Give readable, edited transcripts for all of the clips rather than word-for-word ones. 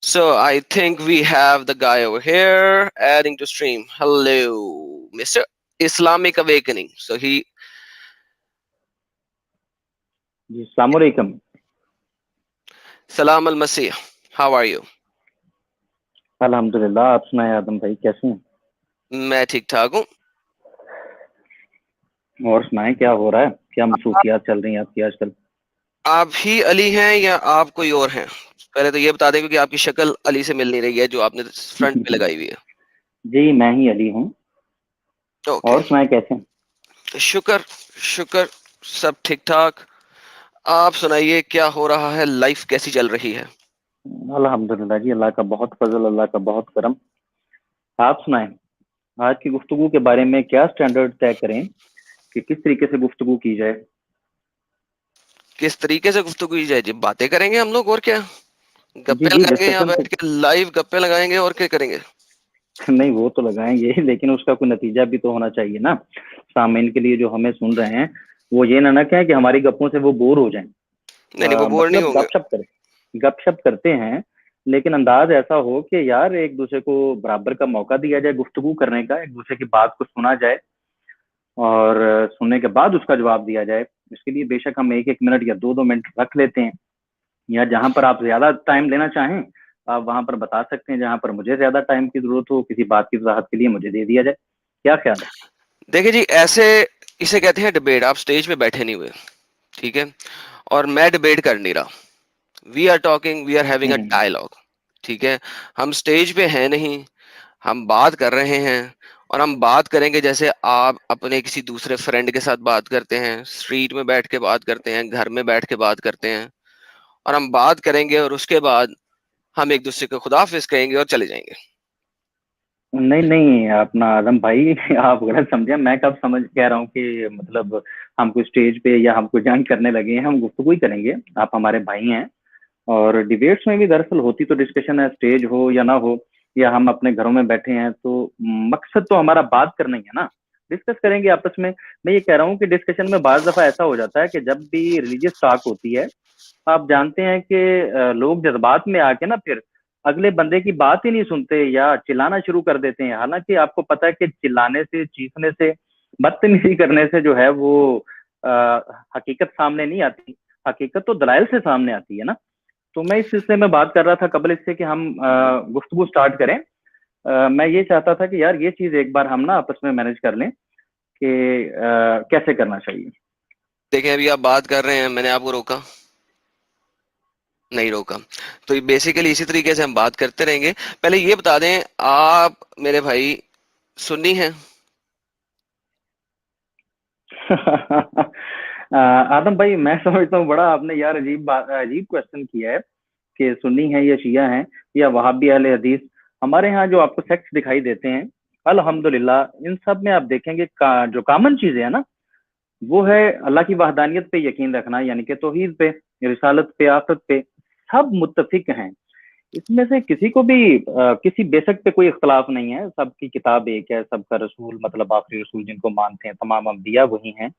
So I think we have the guy over here adding to stream. Hello, Mr. Islamic Awakening. So he जी अस्सलामुअलैकुम। Salam al Masih. How are you? अल्हम्दुलिल्लाह, आप सुनाए आदम भाई कैसे हैं? मैं ठीक ठाक हूँ। और सुनाएं क्या हो रहा है, क्या मसरूफियात चल रही हैं आपकी आजकल? आप ही अली हैं या आप कोई और हैं? पहले तो ये बता दें क्योंकि आपकी शक्ल अली से मिल नहीं रही है जो आपने फ्रंट पे लगाई हुई है। जी मैं ही अली हूँ। ओके। और सुनाएं कैसे हैं? शुक्र शुक्र, सब ठीक ठाक। आप सुनाइए क्या हो रहा है, लाइफ कैसी चल रही है? अल्हम्दुलिल्लाह जी, अल्लाह का बहुत फजल, अल्लाह का बहुत करम। आप सुनाएं, आज की गुफ्तगू के बारे में क्या स्टैंडर्ड तय करें कि किस तरीके से गुफ्तगू की जाए? किस तरीके से गुफ्तगू की जाए जी? बातें करेंगे हम लोग और क्या? जी गप्पे जी, लगाएंगे यहाँ डिस्कशन तो बैठ के, लाइव गप्पे लगाएंगे और क्या करेंगे? नहीं वो तो लगाएंगे लेकिन उसका कोई नतीजा भी तो होना चाहिए ना। सामीन के लिए जो हमें सुन रहे हैं वो ये ना कहें कि हमारी गप्पों से वो बोर हो जाएं। नहीं नहीं, वो बोर नहीं मतलब होंगे। गपशप करते हैं, लेकिन अंदाज ऐसा हो कि यार एक दूसरे को बराबर का मौका दिया जाए गुफ्तगू करने का, एक दूसरे की बात को सुना जाए और सुनने के बाद उसका जवाब दिया जाए। इसके लिए बेशक हम एक एक मिनट या दो दो मिनट रख लेते हैं, या जहां पर आप ज्यादा टाइम लेना चाहें आप वहां पर बता सकते हैं, जहां पर मुझे ज्यादा टाइम की जरूरत हो किसी बात की वजाहत के लिए मुझे दे दिया जाए। क्या ख्याल है? देखिए जी, ऐसे इसे कहते हैं डिबेट। आप स्टेज पे बैठे नहीं हुए, ठीक है, और मैं डिबेट कर नहीं रहा। We are talking, we are having a hmm. Dialogue, ठीक है। हम स्टेज पे हैं नहीं, हम बात कर रहे हैं। और हम बात करेंगे जैसे आप अपने किसी दूसरे फ्रेंड के साथ बात करते हैं, स्ट्रीट में बैठ के बात करते हैं, घर में बैठ के बात करते हैं। और हम बात करेंगे और उसके बाद हम एक दूसरे को खुदाफिज कहेंगे और चले जाएंगे। नहीं नहीं, अपना आदम भाई आप गलत समझे। मैं कब समझ कह रहा हूँ कि मतलब हम कोई स्टेज पे या हम कोई जंग करने लगे हैं, हम गुफ्तगू ही करेंगे। आप हमारे भाई हैं। और डिबेट्स में भी दरअसल होती तो डिस्कशन है, स्टेज हो या ना हो, या हम अपने घरों में बैठे हैं तो मकसद तो हमारा बात करना ही है ना। डिस्कस करेंगे आपस में। मैं ये कह रहा हूँ कि डिस्कशन में बाज दफा ऐसा हो जाता है कि जब भी रिलीजियस टॉक होती है, आप जानते हैं कि लोग जज्बात में आके ना फिर अगले बंदे की बात ही नहीं सुनते या चिल्लाना शुरू कर देते हैं। हालांकि आपको पता है कि चिल्लाने से, चीखने से, बदतमीजी करने से जो है वो आ, हकीकत सामने नहीं आती। हकीकत तो दलाइल से सामने आती है ना। तो मैं इस सिलसिले में बात कर रहा था कबल इससे कि हम गुफ्तगू स्टार्ट करें। मैं ये चाहता था कि यार ये चीज एक बार हम ना आपस में मैनेज कर लें कि कैसे करना चाहिए। देखें, अभी आप बात कर रहे हैं, मैंने आपको रोका नहीं? रोका। तो ये बेसिकली इसी तरीके से हम बात करते रहेंगे। पहले ये बता दें, आप मेरे भाई सुन्नी हैं? आदम भाई मैं समझता हूँ बड़ा आपने यार अजीब क्वेश्चन किया है कि सुन्नी है या शिया है या वहाबी अहले हदीस। हमारे यहाँ जो आपको सेक्ट्स दिखाई देते हैं, अल्हम्दुलिल्लाह इन सब में आप देखेंगे जो कॉमन चीजें हैं ना, वो है अल्लाह की वहदानियत पे यकीन रखना, यानी कि तौहीद पे, रिसालत पे, आखिरत पे। सब मुत्तफिक हैं। इसमें से किसी को भी किसी बेशक पे कोई इख्तलाफ नहीं है। सबकी किताब एक है, सबका रसूल मतलब आखिरी रसूल जिनको मानते हैं तमाम अंबिया वही हैं,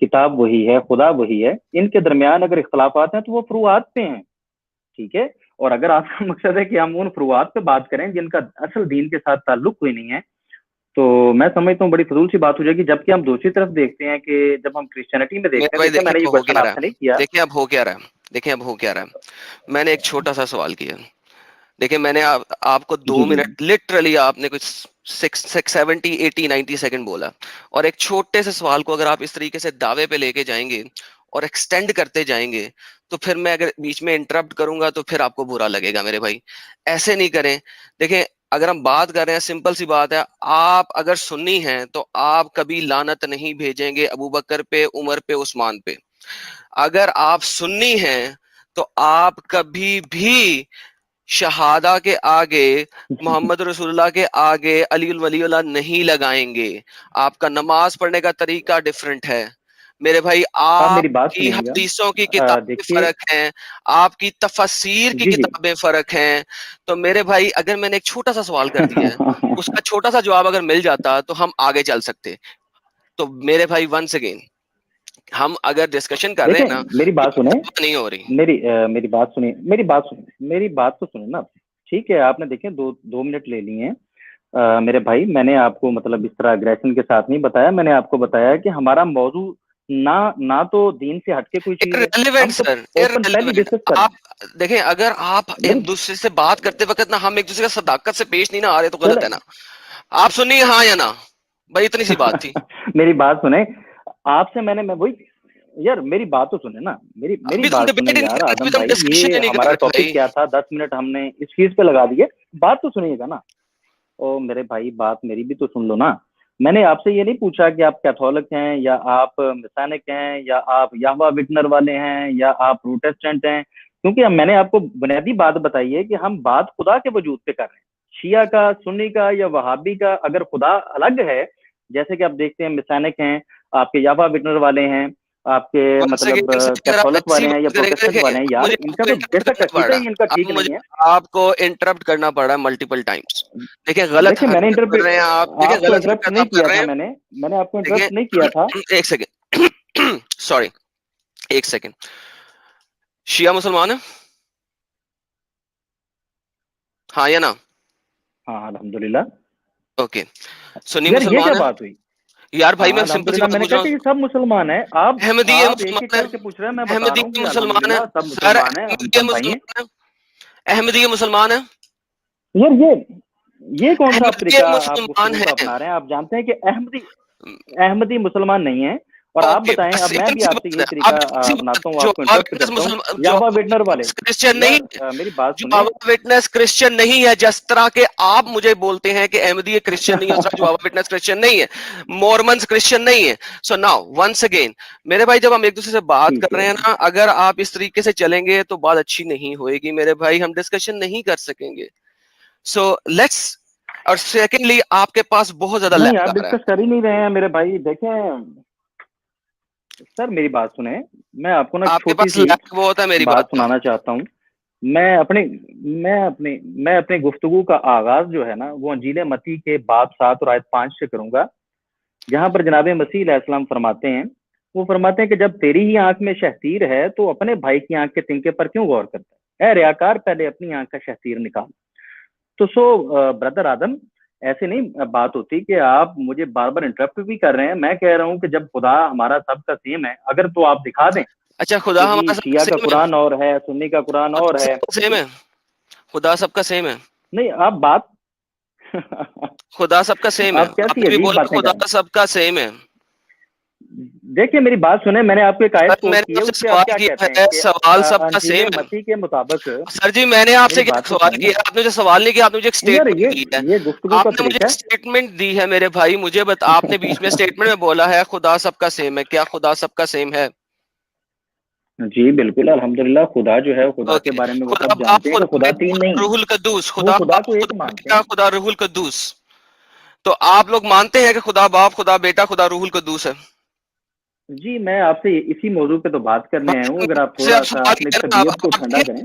किताब वही है, खुदा वही है। इनके दरमियान अगर इख्तलाफात हैं तो वो फरूआत पे हैं, ठीक है। और अगर आपका मकसद है कि हम उन फरूआत पे बात करें जिनका असल दीन के साथ ताल्लुक कोई नहीं है, तो मैं समझता हूँ बड़ी फजूल सी बात हो जाएगी। जबकि हम दूसरी तरफ देखते हैं कि जब हम क्रिश्चियनिटी में देखते मेरे हैं, भाई देखिए देखें मैंने ये अब हो क्वेश्चन क्या रहा आपसे नहीं है। किया। देखें अब हो क्या रहा है। देखें अब हो क्या रहा है। मैंने एक छोटा सा सवाल किया। देखिए, मैंने आपको जी दो जी मिनट लिटरली आपने कुछ 60 70 80 90 सेकंड बोला। और एक छोटे से सवाल को अगर आप इस तरीके से दावे पे लेके जाएंगे और एक्सटेंड करते जाएंगे, तो फिर मैं अगर बीच में इंटरप्ट करूंगा तो फिर आपको बुरा लगेगा मेरे भाई। ऐसे नहीं करें। देखें, अगर हम बात कर रहे हैं, सिंपल सी बात है, आप अगर सुन्नी हैं तो आप कभी लानत नहीं भेजेंगे अबू बकर पे, उमर पे, उस्मान पे। अगर आप सुन्नी हैं तो आप कभी भी शहादा के आगे, मोहम्मद रसूलुल्लाह के आगे अली वलीउल्लाह नहीं लगाएंगे। आपका नमाज पढ़ने का तरीका डिफरेंट है मेरे भाई। आप मेरी बात आपकी सुनिएगा। हदीसों की किताबें देखिए। फर्क हैं, आपकी तफसीर की जी जी। किताबें फर्क हैं। तो मेरे भाई, अगर मैंने एक छोटा सा सवाल कर दिया है, उसका छोटा सा जवाब अगर मिल जाता तो हम आगे चल सकते। तो मेरे भाई, वंस अगेन, हम अगर डिस्कशन कर रहे देखें हैं ना, मेरी ये बात सुने। दवा नहीं हो रही। मेरी बात सुनिए, मेरी बात तो सुनिए ना। ठीक है, आपने देखे 2 मिनट ले लिए हैं। मेरे भाई, मैंने आपको मतलब इस तरह अग्रेशन के साथ नहीं बताया, मैंने आपको बताया कि हमारा मौजू ना ना तो दीन से हटके कोई चीज है, इररिलेवेंट हम तो सर, ओपन पहले इररिलेवेंट। डिस्कस कर रहे आप हैं। देखें, अगर आप एक मेरी दूसरे से बात करते वक्त ना हम एक दूसरे का सदाकत से पेश नहीं ना आ रहे तो गलत चलो है ना। आप सुनिए हाँ या ना, भाई इतनी सी बात थी। मेरी बात सुने, आपसे मैं वही, यार मेरी बात तो सुने ना, मेरी मेरी अभी तो हम बात सुने डिबेट ही नहीं यार कर रहे, अभी आदम तो हम भाई, डिस्कशन ये ही नहीं कर हमारा रहे टॉपिक भाई। क्या था, 10 मिनट हमने इस चीज पे लगा दिए। बात तो सुनिएगा ना। ओ मेरे भाई, बात मेरी भी तो सुन लो ना। मैंने आपसे ये नहीं पूछा कि आप कैथोलिक हैं या आप मिसानिक हैं या आप यहोवा विटनर वाले हैं या आप प्रोटेस्टेंट हैं, क्योंकि मैंने आपको बुनियादी बात बताई है कि हम बात खुदा के वजूद पे कर रहे हैं। शिया का, सुन्नी का या वहाबी का अगर खुदा अलग है, जैसे कि आप देखते हैं मिसानिक हैं, आपके यहोवा विटनर वाले हैं, आपके वन मतलब सेकंड, एक सेकंड, अगर आप कैथोलिक ऐसी वाले हैं या बात करेंगे, प्रोटेस्टेंट देखिए वाले हैं, अब यार मुझे इनका आपको तो इंटरप्ट बेशक करना पड़ अकीदा रहा ही इनका है, ठीक अब नहीं मुझे है। आपको इंटरप्ट करना पड़ रहा है मल्टीपल टाइम्स। देखिए गलत देखिए मैंने हरकत कर इंटरप्रेट रहे हैं आप, देखिए आपको गलत इंटरप्ट हरकत नहीं आप कर किया रहे था, हैं। मैंने आपको इंटरप्ट नहीं किया था। देखिए एक सेकंड, सॉरी, एक सेकंड। शिया मुसलमान है, हाँ या ना? हाँ अल्हम्दुलिल्लाह। ओके। सुन्नी यार ये क्या मुसलमान है? बात हुई? यार भाई हाँ मैं सिंपल सी अल्हम्दुलिल्लाह, बात मैंने पूछ कहा रहा कि हूँ। ये सब मुसलमान हैं। आप अहमदी है आप एक एक मुसलमान है, करके पूछ रहे हैं, मैं बता अहमदी रहा हूँ है कि मुसलमान है अल्हम्दुलिल्लाह सब सर, मुसलमान हैं अहमदी है हम भाई हैं। मुसलमान है, अहमदी है मुसलमान है, यार ये कौन सा आप अहमदी है तरीका आप मुसलमान गुफ्तगू का है। अपना रहे हैं? आप जानते हैं कि अहमदी अहमदी मुसलमान नहीं है। और आप ओके, बताएं, बस अब मैं इतनी भी सी आपसे बात यही है, अब तरीका इतनी सी बात अपनाता हूँ, है। जो आपको आवा इंटरप्ट विटनेस करता हूँ। मुसलमान, जो यावा आवा विटनर वाले, विटनेस क्रिश्चियन नहीं यार है, मेरी बात जो सुने। आवा विटनेस क्रिश्चियन नहीं है, जिस तरह के आप मुझे बोलते हैं कि अहमदी क्रिश्चियन नहीं है, उस तरह जो आवा विटनेस क्रिश्चियन नहीं है, मॉर्मन्स क्रिश्चियन नहीं है। सो नाउ वंस अगेन मेरे भाई, जब हम एक दूसरे से बात ठीक कर है। रहे हैं ना, अगर आप इस तरीके से चलेंगे तो बात अच्छी नहीं होएगी मेरे भाई, हम डिस्कशन नहीं कर सकेंगे। सो लेट्स, और सेकेंडली आपके पास बहुत ज्यादा नहीं, लैग आप आ रहा है। डिस्कस कर ही नहीं रहे हैं मेरे भाई, देखें। सर मेरी बात सुने, मैं आपको ना एक आपके छोटी पास सी लैग बहुत है मेरी बात बात का। सुनाना चाहता हूँ। मैं अपने मैं अपने गुफ्तगू का आगाज जो है ना, वो अंजील मती के बाब 7 और आयत 5 से करूंगा, जहां पर जनाब मसीह अलैहिस्सलाम फरमाते हैं, वो फरमाते हैं कि जब तेरी ही आंख में शहतीर है तो अपने भाई की आंख के तिनके पर क्यों गौर करता है? ए रियाकार, पहले अपनी आंख का शहतीर निकाल। तो ब्रदर आदम, ऐसे नहीं बात होती कि आप मुझे बार बार इंटरप्ट भी कर रहे हैं। मैं कह रहा हूँ कि जब खुदा हमारा सबका सेम है, अगर तो आप दिखा दें अच्छा, खुदा कि जी हमारा शिया सबका का सेम है? कुरान और है, सुन्नी का कुरान और खुदा है। सबका सेम है? खुदा सबका सेम है? नहीं आप बात खुदा सबका सेम है, आप कैसी आपने भी अजीब बोला बातें कर खुदा रहे हैं। सबका सेम है। देखिए मेरी बात सुने, मैंने आपको एक आयत सर कोट की मैंने है, आपसे उस पे आप सवाल क्या कहते किया हैं है, कि सवाल सबका अंजील सेम है। मसीह के मुताबिक। सर जी मैंने मेरी आपसे क्या बात तो सवाल सुनिए। किया, आपने मुझे सवाल नहीं किया, आपने मुझे एक यार स्टेटमेंट दी है। ये गुफ्तगू का आपने मुझे तरीका एक स्टेटमेंट दी है मेरे भाई, मुझे बता, आपने बीच में है। स्टेटमेंट में बोला है खुदा सबका सेम है, क्या खुदा सबका सेम है? जी बिल्कुल, अल्हम्दुलिल्लाह, खुदा जो है, खुदा के ओके, बारे में वो खुदा सब बाप, जानते हैं कि खुदा खुदा बेटा, तीन खुदा नहीं, रूहुल कद्दूस, वो खुदा खुदा बाप, को एक खुदा मानते बेटा, हैं। खुदा रूहुल कद्दूस। तो आप लोग मानते हैं कि खुदा बाप, खुदा बेटा, खुदा रूहुल कद्दूस है? जी मैं आपसे इसी मौजू पे तो बात करने आया हूँ, अगर आप से आप थोड़ा सा सवाल अपनी किया ना, तबीयत को आप ठंडा देखें, करें।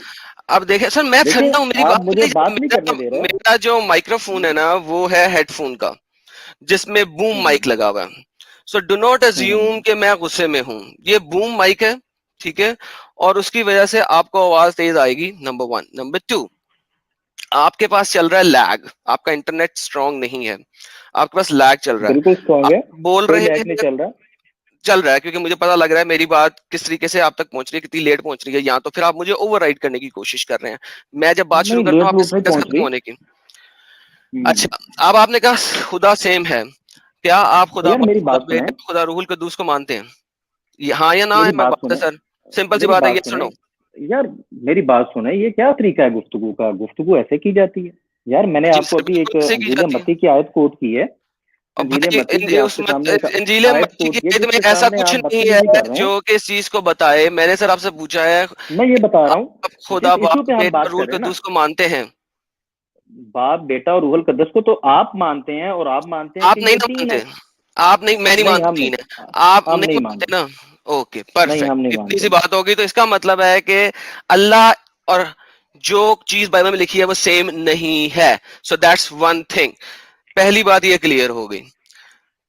अब देखें सर, मैं देखिए ठंडा हूं, मेरी आप बात मुझे नहीं, बात नहीं मेरा करने दे रहे। मेरा जो माइक्रोफोन है ना वो है हेडफोन का, जिसमें बूम माइक हम्म। लगा हुआ है। सो डू नॉट अज्यूम हम्म। कि मैं गुस्से में हूं, ये बूम माइक है, ठीक है? और उसकी वजह से आपको आवाज तेज आएगी, नंबर वन। नंबर टू, आपके पास चल रहा है लैग, आपका इंटरनेट स्ट्रांग नहीं है, आपके पास लैग चल रहा है। बिल्कुल स्ट्रांग आप है, बोल कोई रहे लैग नहीं हैं, चल रहा। चल रहा है, क्योंकि मुझे पता लग रहा है मेरी बात किस तरीके से आप तक पहुंच रही है, कितनी लेट पहुंच रही है, या तो फिर आप मुझे ओवरराइड करने की कोशिश कर रहे हैं। मैं जब बात शुरू नहीं, करता हूँ लेट आपकी लूट नहीं स्पीकर पहुंच खत्म रही। होने की। हम्म। अच्छा, अब आपने कहा खुदा सेम है, क्या आप खुदा यार बाप, मेरी खुदा बात सुने, बेटा, खुदा रूहुल कद्दूस को मानते हैं? हाँ या ना मेरी है, मैं बात बात है सुने, सर, सिंपल सी मेरी बात है, बात यस और सुने। नो। यार मेरी बात सुने, ये क्या तरीका है गुफ्तगू का? गुफ्तगू ऐसे की जाती है? यार मैंने जी आपको सर, अभी बिल्कुल एक ऐसे की अंजील जाती है। मत्ती की आयत कोट की है। और अंजील भाई मत्ती की आपके सामने एक इंजील आयत मसीह की कोट की है, आयत में जिसके ऐसा सामने कुछ आप नहीं बदतमीजी है कर रहे हैं। जो कि इस चीज को बताए। मैंने सर आपसे पूछा है, मैं ये बता रहा हूँ, आप खुदा जिस इशू बाप पे हम बेटा बात रूहुल कर रहे हैं ना, कद्दूस को मानते हैं? बाप बेटा और रूहुल कद्दस को तो आप मानते हैं, और आप मानते हैं आप कि नहीं ये ना तीन मानते? है। आप नहीं, मैं नहीं नहीं मानता हम तीन नहीं, है। आप हम नहीं नहीं मानते मानते। ना? ओके, नहीं हम नहीं परफेक्ट, इतनी सी मानते। बात होगी तो इसका मतलब है कि अल्लाह और जो चीज बाइबल में लिखी है वो सेम नहीं है। सो दैट्स वन थिंग, पहली बात ये क्लियर हो गई।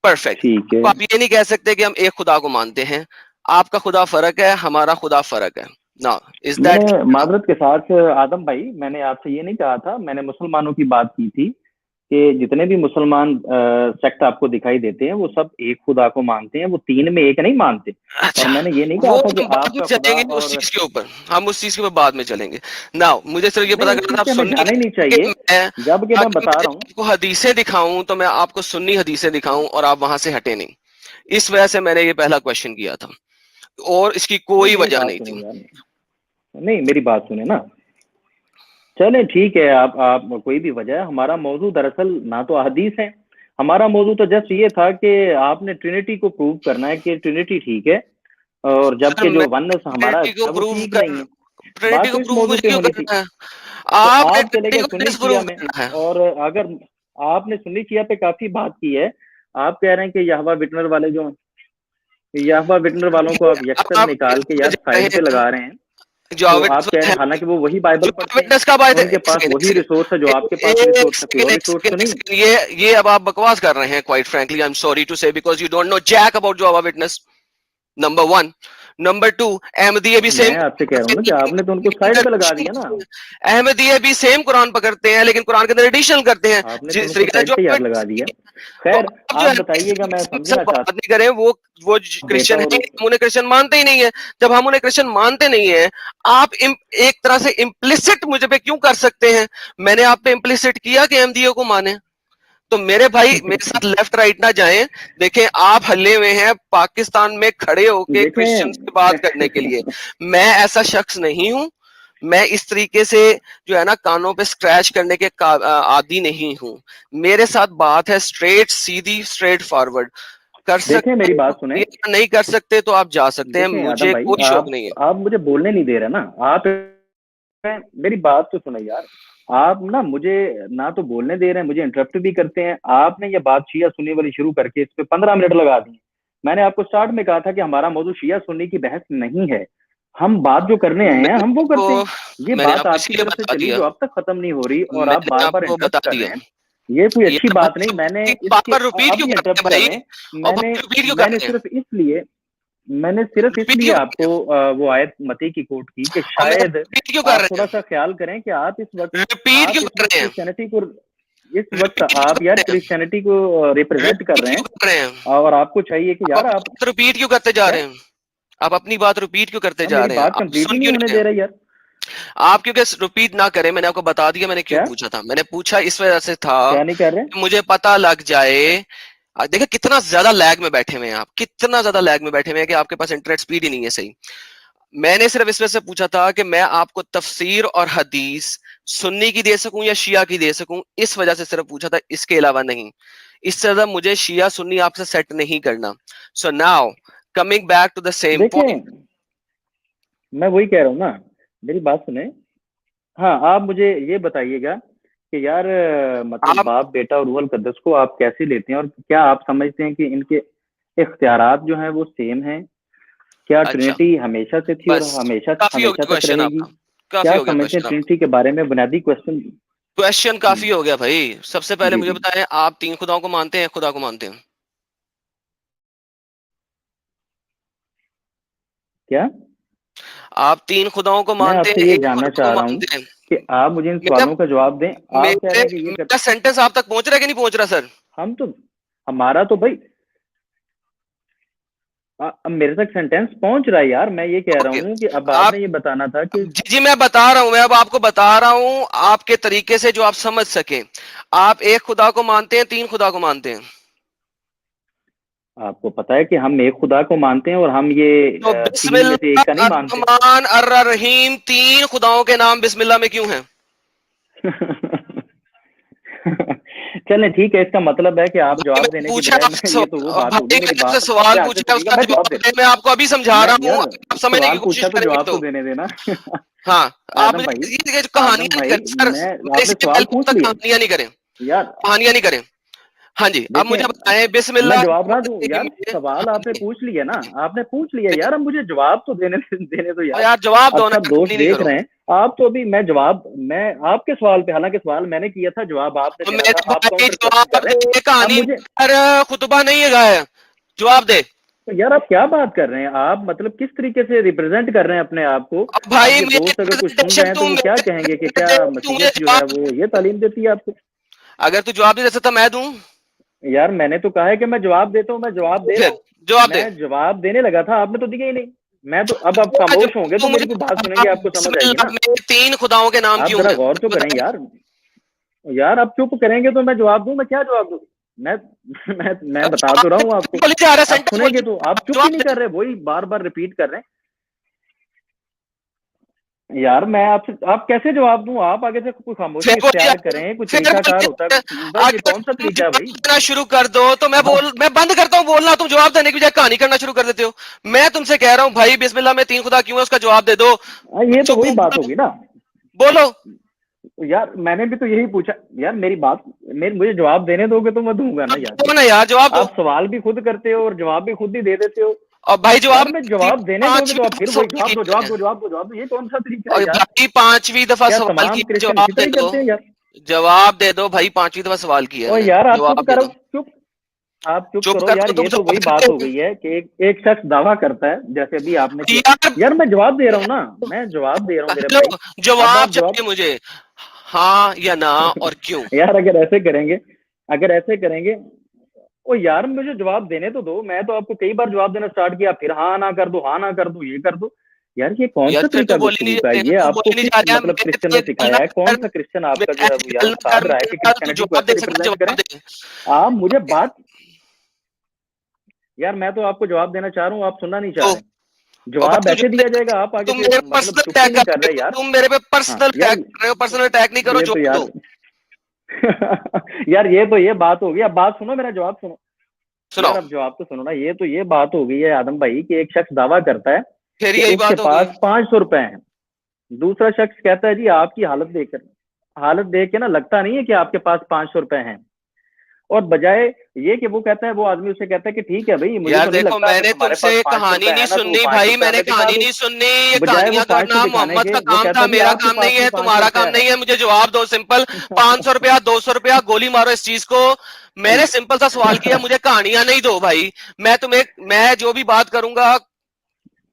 परफेक्ट। ठीक है। अब आप ये नहीं कह सकते कि हम एक खुदा को मानते हैं, आपका खुदा फर्क है, हमारा खुदा फर्क है। नाउ इज दैट मैंने माजरत के साथ आदम भाई, मैंने आपसे ये नहीं कहा था, मैंने मुसलमानों की बात की थी कि जितने भी मुसलमान सेक्ट आपको दिखाई देते हैं वो सब एक खुदा को मानते हैं, वो तीन में एक नहीं मानते। और अच्छा, मैंने ये नहीं कहा वो था कि हम बाद में आपका खुदा चलेंगे उस और चीज के ऊपर, हम उस चीज के ऊपर बाद में चलेंगे। नाउ मुझे सिर्फ ये नहीं, पता उस करना चीज था आप पे हमें सुन्नी जाना ही नहीं कि चाहिए। मैं, जब कि मैं ताकि बता मैं रहा हूँ, आपको हदीसें दिखाऊं तो मैं आपको सुन्नी हदीसें दिखाऊं और आप वहां से हटे नहीं। इस वजह से मैंने ये पहला क्वेश्चन किया था, और इसकी नहीं कोई मेरी वजह बात नहीं सुने थी। यार, नहीं मेरी बात सुने ना। चले ठीक है, आप कोई भी वजह, हमारा मौजू दरअसल ना तो हदीस है, हमारा मौजू तो जस्ट ये था कि आपने ट्रिनिटी को प्रूव करना है कि ट्रिनिटी ठीक है, और सर जबकि मैं जो वननेस हमारा ट्रिनिटी को है वो प्रूव ठीक कर नहीं है। ट्रिनिटी बात को तो इस प्रूव मौजू मुझे पे क्यों होनी थी। करना है? तो आपने आप चले ट्रिनिटी गए को सुन्नी शिया डिसप्रूव में, करना है। और अगर आपने सुन्नी शिया पे काफी बात की है, आप कह रहे हैं कि यहवा विटनर वाले जो, यहवा विटनर वालों को आप यकसन आप निकाल के इसमें यार जा रहे साइड पे हैं लगा रहे हैं। तो जॉब आप कह रहे है, हैं, हालांकि वो वही बाइबल जो पढ़ते हैं, विटनेस कब आए थे? उनके एक पास सेकंड, एक वही सेकंड, रिसोर्स है जो आपके पास एक रिसोर्स है, कोई सेकंड, और एक रिसोर्स तो सेकंड, एक नहीं। सेकंड, ये अब आप बकवास कर रहे हैं। Quite frankly I am sorry to say, because you don't know jack about Jehovah witness, number one. Number two, Ahmadiyya भी सेम मैं आपसे कह रहा हूँ ना कि आपने तो उनको साइड पे लगा दिया ना, अहमदिया भी सेम कुरान पकड़ते हैं, लेकिन कुरान के अंदर एडिशनल करते हैं आपने तो जिस उनको तरीके से साइड जो पे यार लगा दिया। तो खैर, आप जो आप है बताइएगा, मैं सर समझना बात चाहता नहीं करें, वो हूँ बेटा, क्रिश्चियन है, और हम उन्हें क्रिश्चियन मानते ही नहीं है। जब हम उन्हें क्रिश्चियन मानते नहीं है, आप एक तरह से इम्प्लिसिट मुझे पे क्यों कर सकते हैं? मैंने आप पे इम्प्लिसिट किया कि अहमदियों को माने? तो मेरे भाई मेरे साथ लेफ्ट राइट ना जाएं। देखें, आप हल्ले हुए हैं पाकिस्तान में खड़े होके क्रिश्चियंस की बात करने के लिए। देखें। मैं ऐसा शख्स नहीं हूं। मैं इस तरीके से जो है ना कानों पे स्क्रैच करने के आदी नहीं हूं। मेरे साथ बात है स्ट्रेट सीधी, स्ट्रेट फॉरवर्ड। कर देखें सकते मेरी हैं तो बात सुने, करिए, नहीं कर सकते तो आप जा सकते हैं, देखें आदम मुझे भाई, कोई शौक नहीं है। आप मुझे बोलने नहीं दे रहे ना। आप मेरी बात तो सुनो यार, आप ना मुझे ना तो बोलने दे रहे हैं, मुझे इंटरप्ट भी करते हैं। आपने ये बात शिया सुन्नी वाली शुरू करके इस पे 15 मिनट लगा दिए। मैंने आपको स्टार्ट में कहा था कि हमारा मौजूद शिया सुन्नी की बहस नहीं है, हम बात जो करने आए हैं मैंने हम वो आपको करते हैं। ये मैंने बात आपको आपकी इसीलिए तरफ से बता चली दिया, जो अब तक खत्म नहीं हो रही, और आप मैंने बार बार आपको इंटरप्ट बता कर रहे दिया। हैं। ये कोई ये अच्छी भाई बात नहीं। मैंने बार इसके, बार रिपीट आप क्यों भी करते हैं इंटरप्ट कर भाई? रहे हैं। और मैंने भाई रिपीट क्यों कर मैंने रहे हैं? सिर्फ इसलिए मैंने सिर्फ रिपीट इसलिए क्यों कर आपको रहे हैं? वो आयत मती की कोट की कि और मैं शायद रिपीट क्यों कर आप रहे थोड़ा हैं? सा ख्याल करें कि रिपीट आप क्यों इस कर वक्त रहे हैं? क्रिश्चियनिटी को, इस वक्त रिपीट क्यों आप कर यार रहे हैं? क्रिश्चियनिटी को रिप्रेजेंट कर रिपीट रहे क्यों हैं, कर रहे हैं? और आपको चाहिए कि आप यार अपनी आप बात रिपीट क्यों करते जा क्या, रहे हैं? आप अपनी बात रिपीट क्यों करते अब जा मेरी रहे हैं? बात आप कंप्लीट ही सुन नहीं क्यों होने नहीं दे रहे? रहे यार। आप क्योंकि रिपीट ना करें, मैंने आपको बता दिया मैंने क्यों क्या पूछा था। मैंने पूछा इस वजह से था क्या नहीं कर रहे? कि मुझे पता लग जाए। देखिए कितना ज्यादा लैग में बैठे हुए हैं आप, कितना ज्यादा लैग में बैठे हुए हैं कि आपके पास इंटरनेट स्पीड ही नहीं है सही। मैंने सिर्फ इस वजह से पूछा था कि मैं आपको तफसीर और हदीस सुन्नी की दे सकूं या शिया की दे सकूं, इस वजह से सिर्फ पूछा था, इसके अलावा नहीं। इससे ज्यादा मुझे शिया सुन्नी आपसे सेट नहीं करना। So now coming back to the same देखें, पॉइंट। मैं वही कह रहा हूँ ना, मेरी बात सुने। हाँ, आप मुझे ये बताइएगा कि यार मतलब आप बाप बेटा और रूहल कद्दस को आप कैसे लेते हैं, और क्या आप समझते हैं कि इनके इख्तियारात जो हैं वो सेम हैं? क्या अच्छा, ट्रिनिटी हमेशा से थी और बस हमेशा काफी हो हमेशा गया तक क्वेश्चन रहेगी? आपका, काफी क्या हो गया समझते हैं क्वेश्चन आपका। ट्रिनिटी के बारे में, बुनियादी क्वेश्चन? क्वेश्चन काफी हो गया भाई। सबसे पहले जी मुझे जी, बताएं, आप तीन खुदाओं को मानते हैं, खुदा को मानते हैं? क्या? आप तीन खुदाओं को मैं मानते आपसे हैं, ये एक जानना खुदा को चाह रहा हूँ मानते हैं? कि आप मुझे इन मेरा सवालों का जवाब दें। आप कह रहे मेरे हैं कि ये कर, मेरा सेंटेंस आप तक पहुंच रहा है कि नहीं पहुंच रहा सर? हम तो, हमारा तो भाई, अब मेरे तक सेंटेंस पहुंच रहा है यार। मैं ये कह रहा ओके। हूँ कि अब आप आपने ये बताना था कि जी जी मैं बता रहा हूं, मैं अब आपको बता रहा हूं आपके तरीके से जो आप समझ सके। आप एक खुदा को मानते हैं, तीन खुदा को मानते हैं? आपको पता है कि हम एक खुदा को मानते हैं, और हम ये तो तीन में से एक का नहीं बिस्मिल्लाह मानते। अर्रहमान अर्र रहीम, तीन खुदाओं के नाम बिस्मिल्लाह में क्यों हैं? चलें ठीक है, इसका मतलब है कि आप भाई जवाब मैंने देने की पूछा बजाय आपसे ये तो वो बात भाई होगी, मेरी मैंने आपसे बात सवाल ध्यान से पूछा, सुनिएगा, उसका मैं जवाब जवाब दे, दे। मैं आपको अभी समझा मैं रहा हूँ, यार आप समझने की सवाल कोशिश पूछा तो करें जवाब तो तो। देने देना। हाँ, आप आदम मुझे भाई, ये जो आदम कहानियां नहीं भाई, करें सर, मैं मैं आपने इसलिए सवाल पहले पूछ तक लिया कहानियां नहीं करें, यार। कहानियां नहीं करें। हाँ जी, अब देखें, मुझे बताएं मैं बिस्मिल्लाह जवाब ना दूं रहीम यार? में। सवाल हाँ आपने जी, पूछ लिया ना, आपने पूछ लिया यार, अब मुझे जवाब तो देने दो और यार। यार जवाब अब दो ना, सब दोस्त कहानी नहीं देख करो। रहे हैं। आप तो अभी, मैं आपके सवाल पे, हालांकि सवाल मैंने किया था, जवाब आपने और देना था, मेरे आप भाई काउंटर क्वेश्चन कर जवाब रहे हैं। दे, अब कहानी मुझे पर खुतबा नहीं है गाया, जवाब दे। तो यार आप क्या बात कर रहे हैं? आप मतलब किस तरीके से रिप्रेजेंट कर रहे हैं अपने आप को? अब भाई आपके मेरे दोस्त अगर कुछ सुन रहे प्रेजेंटेशन हैं तो तू वो क्या मेरे कहेंगे कि क्या तू मुझे मसीहत जो है जवाब वो ये तालीम देती है आपको? अगर तू जवाब नहीं दे सकता मैं दूं यार मैंने तो कहा है कि मैं जवाब देता हूँ, मैं जवाब दे रहा फिर हूँ। जवाब दे मैं जवाब देने लगा था, आपने तो दिया ही नहीं। मैं तो अब आप दूंगा खामोश जवाब होंगे तू तो मुझे मेरी कोई बात बता सुनेंगे, आपको समझ आएगी बिस्मिल्लाह ना। में 3 खुदाओं के नाम आप क्यों जरा हैं गौर तो करें बता यार। यार आप चुप करेंगे तो मैं जवाब दूं, मैं क्या जवाब दूं? मैं मैं बता तो रहा हूँ आपको। बोली जा रहा है आप सेंटेंस बोल सुनेंगे तो आप चुप ही जवाब नहीं दे कर रहे, वही बार बार रिपीट कर रहे हैं। यार मैं आपसे आप कैसे जवाब दूं? आप आगे से कोई फिर खामोशी बोलिए इख्तियार करें, कोई फिर तरीकाकार होता बोलिए है भाई, ये अगर कौन सा तुम तरीका है जवाब भाई? देना शुरू कर दो तो मैं बंद करता हूँ बोलना तुम जवाब देने की बजाय कहानी करना शुरू कर देते हो मैं तुमसे कह रहा हूँ भाई बिस्मिल्लाह में 3 खुदा क्यों है उसका जवाब दे दो मैं ये तो चुप वही हूँ बात होगी ना। बोलो यार मैंने भी तो यही पूछा। यार मेरी बात, मुझे जवाब देने दोगे तो मैं दूंगा ना अब यार। दो ना यार जवाब दो आप सवाल भी खुद करते हो और जवाब भी खुद ही दे देते हो। और भाई यार जवाब मैं जवाब देने दोगे तो पांचवी आप दफा फिर वही सवाल जवाब दो, किया जवाब है दो, जवाब दो, जवाब दो। ये कौन सा तरीका है और यार? भाई 5वीं दफा क्या सवाल तमाम किया क्रिश्चियन इसी जवाब तरह दे ही दो करते हैं यार? जवाब दे दो भाई 5वीं दफा सवाल किया है और मैंने यार आप चुप जवाब दे करो, दो चुप। आप चुप चुप करो कर यार, तो तुम ये तो वही जवाब बात दे हो दो गई है कि एक शख्स दावा करता है, जैसे अभी आपने किया। यार यार मैं जवाब दे रहा हूँ ना, मैं जवाब दे रहा हूँ मेरे हेलो भाई। अब जवाब आप जवाब चाहिए मुझे हाँ या ना और क्यों यार अगर ऐसे करेंगे, अगर ऐसे करेंगे, ओ यार मुझे जवाब देने तो दो। मैं तो आपको कई बार जवाब देना स्टार्ट किया, फिर हाँ ना कर दो, हाँ ना कर दो, ये कर दो। यार ये कौन यार सा फिर तू तरीका बोल ही नहीं गुफ्तगू का है? ये तू बोल आपको ही नहीं किस जा रहा मतलब मेरे क्रिश्चियन पे ने गल सिखाया ना है? कौन कर सा क्रिश्चियन आपका जो है वो ऐसे यार गल ना कर उस्ताद रहा है मेरे कि साथ तू क्रिश्चियनिटी को जवाब ऐसे दे सकता रिप्रेजेंट करें? जवाब दे आप मुझे बात, यार मैं तो आपको जवाब देना चाह रहा हूँ, आप सुनना नहीं चाह तो रहे। और जवाब भाई ऐसे दिया जाएगा, आप आगे तुम से मेरे मतलब पर्सनल चुप ही अटैक नहीं कर कर रहे रहे हो यार। तुम मेरे पे हाँ पर्सनल यार, अटैक कर रहे हो पर्सनल अटैक नहीं करो ये तो जवाब यार दो यार ये तो ये बात होगी। अब बात सुनो, मेरा जवाब सुनो। यार सुनाओ अब जवाब तो सुनो ना। ये तो ये बात हो गई है आदम भाई कि एक शख्स दावा करता है फिर कि यही उसके बात हो गई पास 500 रुपए हैं। दूसरा शख्स कहता है जी आपकी हालत देख के ना लगता नहीं है कि आपके पास 500 रुपए हैं। और बजाय ये कि वो कहता है, वो आदमी उसे कहता है कि ठीक है भाई, मुझे यार तो नहीं देखो लगता, अगर मैंने तुम्हारे तुमसे पास 500 रुपए कहानी नहीं है ना तो वो सुननी पांच सौ भाई रुपए मैंने हमें दिखा कहानी दो। नहीं सुननी ये बजाय वो कहानियां 500 करना दिखाने मोहम्मद के का वो काम कहता था है जी मेरा आपके काम पास नहीं भी है पांच सौ तुम्हारा रुपए काम है नहीं है मुझे जवाब दो सिंपल 500 रुपया 200 रुपया गोली मारो इस चीज को मैंने सिंपल सा सवाल किया मुझे कहानियां नहीं दो भाई मैं जो भी बात करूंगा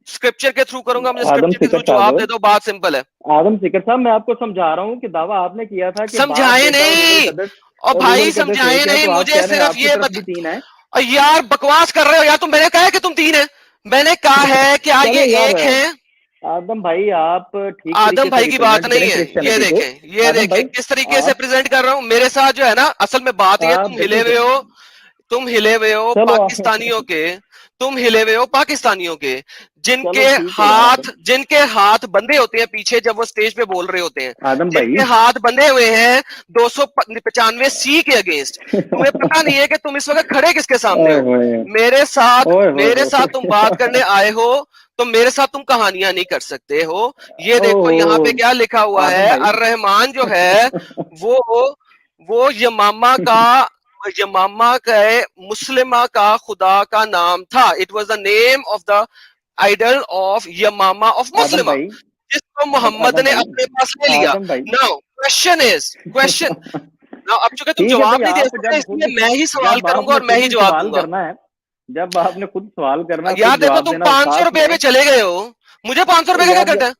स्क्रिप्चर के थ्रू करूंगा मुझे आदम स्क्रिप्चर के थ्रू सिकट जवाब दे साहब, दो बात सिंपल है आदम सिकट साहब, मैं आपको समझा रहा हूँ कि दावा आपने किया था कि बाप, समझाए बेटा और नहीं और रूहुल भाई कदस समझाए एक है, नहीं तो आप मुझे कह रहे हैं सिर्फ आपकी ये तरफ भी बता 3 है। और यार बकवास कर रहे हो यार तुम मैंने कहा है कि तुम 3 है मैंने कहा है क्या ये चले यार, एक है आदम भाई आप ठीक आदम तरीके से भाई की बात रिप्रेजेंट नहीं करें है क्रिश्चियनिटी को। ये आदम देखें भाई किस तरीके से आप प्रेजेंट कर रहा हूं मेरे साथ जो है ना असल में बात ये आप बिल्कुल तुम हिले हुए हो चलो पाकिस्तानियों के तुम हिले हुए हो पाकिस्तानियों के चलो ठीक है यार। जिनके हाथ बंधे होते हैं पीछे जब वो स्टेज पे बोल रहे होते हैं आदम भाई जिनके हाथ बंधे हुए हैं 295 सी के अगेंस्ट तुम्हें पता नहीं है कि तुम इस वक्त खड़े किसके सामने ओए हो होए, ओए होए मेरे साथ तुम बात करने आए हो तो मेरे साथ तुम कहानियां नहीं कर सकते हो ये देखो यहाँ पे ओहो, क्या लिखा हुआ है आदम भाई अर रहमान जो है वो वो यमामा का मुस्लिमा का खुदा का नाम था it was the name of the idol of Yamama of आदम मुस्लिमा भाई, जिसको मोहम्मद आदम ने भाई, अपने पास ले लिया आदम भाई नाउ क्वेश्चन नाउ अब चूंकि तुम ठीक है भाई, जवाब नहीं दे आप सकते जब खुद, इसलिए मैं ही सवाल जब करूंगा आपने और मैं खुद ही ही जवाब सवाल दूंगा करना है, जब आपने खुद सवाल करना, खुद यार देखो जवाब तुम देना, और 500 रुपए पे साथ चले गए हो मुझे 500 रुपए का क्या में करता है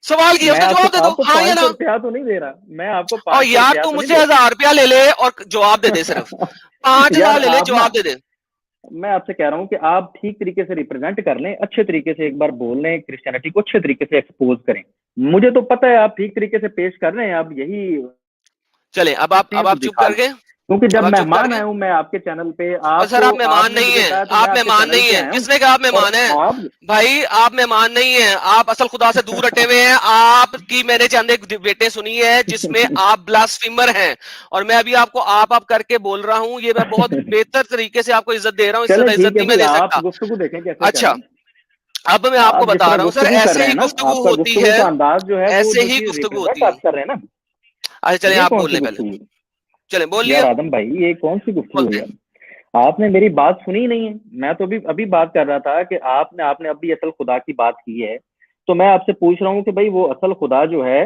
सवाल किया मैं उसका आपको जवाब दे दो आपको हाँ या 500 ना रुपया तो नहीं दे रहा, मैं आपको और 500 यार रुपया तू तो नहीं मुझसे दे 1000 रुपया ले ले और जवाब दे दे सिर्फ पांच यार हजार ले ले आप ना, जवाब दे दे मैं आपसे कह रहा हूँ कि आप ठीक तरीके से रिप्रेजेंट कर लें, अच्छे तरीके से एक बार बोल लें, क्रिश्चियनिटी को अच्छे तरीके से एक्सपोज करें। मुझे तो पता है आप ठीक तरीके से पेश कर रहे हैं, आप यही चले करते अब हैं तो आप चुप दिखा कर लें। गए क्योंकि जब अब आप चुप कर मेहमान गए आया हूं मैं आपके चैनल पे, और सर आप आपको मेहमान आपने नहीं मुझे है कहा तो मैं आप आपके मेहमान चैनल नहीं पे है आया हूँ। किसने कहा आप और मेहमान है आप भाई आप मेहमान नहीं है आप असल खुदा से दूर हटे हुए हैं आपकी मैंने चंद एक बेटे सुनी है जिसमें आप ब्लास्फेमर हैं और मैं अभी आपको आप करके बोल रहा हूं ये मैं बहुत बेहतर तरीके से आपको इज्जत दे रहा हूं इससे चले ज्यादा ठीक इज्जत है नहीं मैं भाई, दे आप सकता गुफ्तगू देखें कैसे कर अच्छा रहे हैं। अब मैं आपको आप जिस बता तरह रहा हूँ सर गुफ्तगू कर ऐसे रहे हैं ही ना, गुफ्तगु आपका होती गुफ्तगू है का अंदाज जो है, वो ऐसे जो ही चीज गुफ्तगु रिप्रेजेंट होती है आप कर रहे हैं ना, अच्छा चले ये आप कौन बोल सी लें पहले गुफ्तगू है? चले बोलिए यार आदम भाई, ये कौन सी गुफ्तगू है बोलते यार? आपने मेरी बात सुनी ही नहीं है। मैं तो अभी अभी बात कर रहा था कि आपने अभी असल खुदा की बात की है, तो मैं आपसे पूछ रहा हूँ कि भाई वो असल खुदा जो है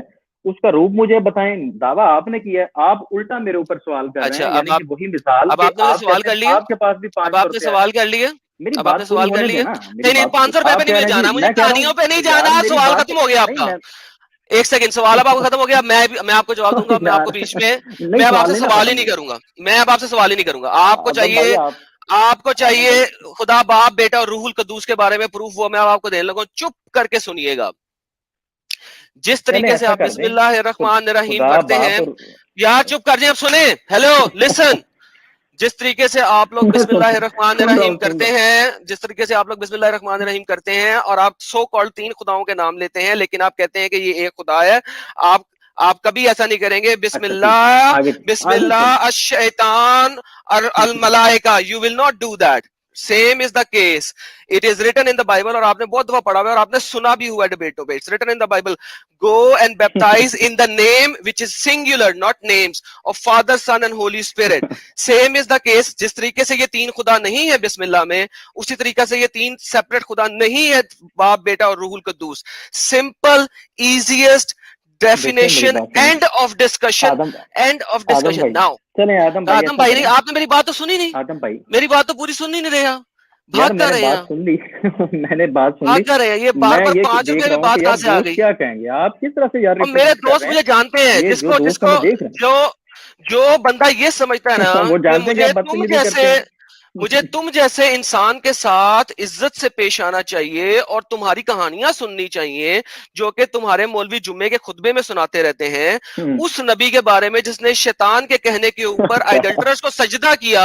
उसका रूप मुझे बताएं। दावा आपने किया है, आप उल्टा मेरे ऊपर सवाल कर रहे अच्छा हैं, यानी कि वही मिसाल अब कि आपने मुझे आप सवाल कहते कर हैं लिए आपके पास भी अब 500 आपने रुपया है। सवाल कर लिए मेरी अब बात आपने पूरी सवाल कर होने लिए। देना, मेरी नहीं नहीं, बात 500 रुपए पे आप नहीं कह मुझे रहे हैं जाना, जी, मुझे मैं कह रहा कहानियों पे नहीं हूँ यार जाना, मेरी सवाल बात, खत्म हो गया नहीं आपका। मैं एक सेकंड, सवाल अब आपका खत्म हो गया। मैं आपको जवाब दूंगा, मैं आपको यार बीच में, नहीं मैं अब सवाल आपसे नहीं ना सवाल ही खत्म नहीं हुआ। करूंगा, मैं अब आपसे सवाल ही नहीं करूंगा। आपको आदम भाई चाहिए, आप, आपको आदम भाई चाहिए खुदा बाप बेटा और रूहुल कद्दूस के बारे में प्रूफ, वो मैं अब आपको देने लगा हूं। चुप करके सुनिएगा। जिस चले तरीके से ऐसा आप कर दें, बिस्मिल्लाहिर्रहमानिर्रहीम खुदा पढ़ते बाप हैं, और यार चुप कर जाए, अब सुने, हेलो लिसन। जिस तरीके से आप लोग मैं सुन रहा बिस्मिल्लाहिर्रहमानिर्रहीम हूँ सुन करते रहा हैं, जिस तरीके से आप लोग बिस्मिल्लाहिर्रहमानिर्रहीम करते हैं, और आप सो कॉल्ड 3 खुदाओं के नाम लेते हैं, लेकिन आप कहते हैं कि ये एक खुदा है। आप आप कभी ऐसा नहीं करेंगे। हूँ। अच्छा ठीक है, बिस्मिल्लाह, आगे आगे बिस्मिल्लाह चलिए। अश-शैतान और अल मलाइका, you will not do that. Same is the case, it is written in the Bible, और आपने बहुत दफा पढ़ा हुआ है और आपने सुना भी हुआ है डिबेटों पे। It's written in the Bible, go and baptize in the name which is singular, not names, of father son and holy spirit. Same is the case. जिस तरीके से ये 3 खुदा नहीं है बिस्मिल्लाह में, उसी तरीके से ये 3 सेपरेट खुदा नहीं है, बाप बेटा और रूहुल कद्दूस। सिंपल, इजिएस्ट देखिए मेरी डेफिनेशन, बात सुनिए, end of discussion, Adam end of Adam discussion भाई, नाउ। चले आदम भाई आदम ऐसा भाई नहीं, करें, आपने मेरी बात तो सुनी नहीं। आदम भाई मेरी बात तो पूरी सुन ही नहीं रहे आप। भाग यार कर मैंने रहे हैं बात आप, सुन ली मैंने बात सुन भाग ली। कर रहे हैं। ये बार मैं बार ये 5 रुपए देख रहा में हूँ बात कि कहाँ यार से आ दोस्त गई। क्या कहेंगे, आप किस तरह से यार और मेरे रिप्रेजेंट कर दोस्त रहे हैं। मुझे जानते हैं, ये जो जिसको दोस्त है जिसको मैं देख रहा जो जो बंदा ये समझता है ना हूँ वो कि जानते हैं कि आप बदतमीजी करते हैं। मुझे तुम जैसे इंसान के साथ इज्जत से पेश आना चाहिए और तुम्हारी कहानियां सुननी चाहिए, जो कि तुम्हारे मौलवी जुम्मे के खुतबे में सुनाते रहते हैं, उस नबी के बारे में जिसने शैतान के कहने के ऊपर आइडल्टरस को सजदा किया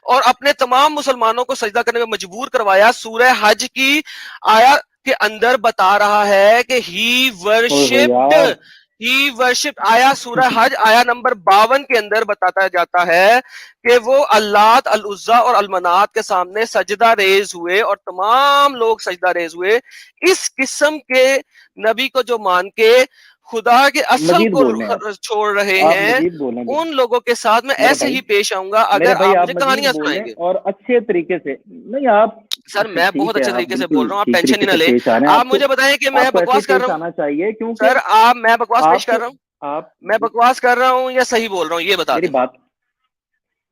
और अपने तमाम मुसलमानों को सजदा करने में मजबूर करवाया। सूरह हज की आया के अंदर बता रहा है कि ओहो यार ही वर्शिप। आया सूरह हज आया नंबर 52 के अंदर बताया जाता है कि वो अल्लात, अल उज्जा और अल मनात के सामने सजदा रेज हुए और तमाम लोग सजदा रेज हुए। इस किस्म के नबी को जो मान के खुदा के असल मजीद को बोल रहे हैं छोड़ रहे आप हैं, मजीद बोलें उन लोगों के साथ मैं मेरे ऐसे भाई, ही पेश आऊंगा मेरे अगर भाई आप आप मुझे मजीद कहानियां बोलें सुनाएंगे। और अच्छे तरीके से, नहीं आप सर मैं बहुत ठीक है, अच्छे आप तरीके से बोल बिल्कुल रहा हूँ, आप ठीक टेंशन ही तरीके ना से लें। पेश आ रहे हैं। आप आपको मुझे बताएं कि मैं आपको ऐसे ही बकवास कर पेश रहा हूँ। आना चाहिए क्योंकि सर आप, मैं बकवास पेश कर आपको रहा हूँ, आप मैं बकवास कर रहा हूँ या सही बोल रहा हूँ, ये बता मेरी दें। बात,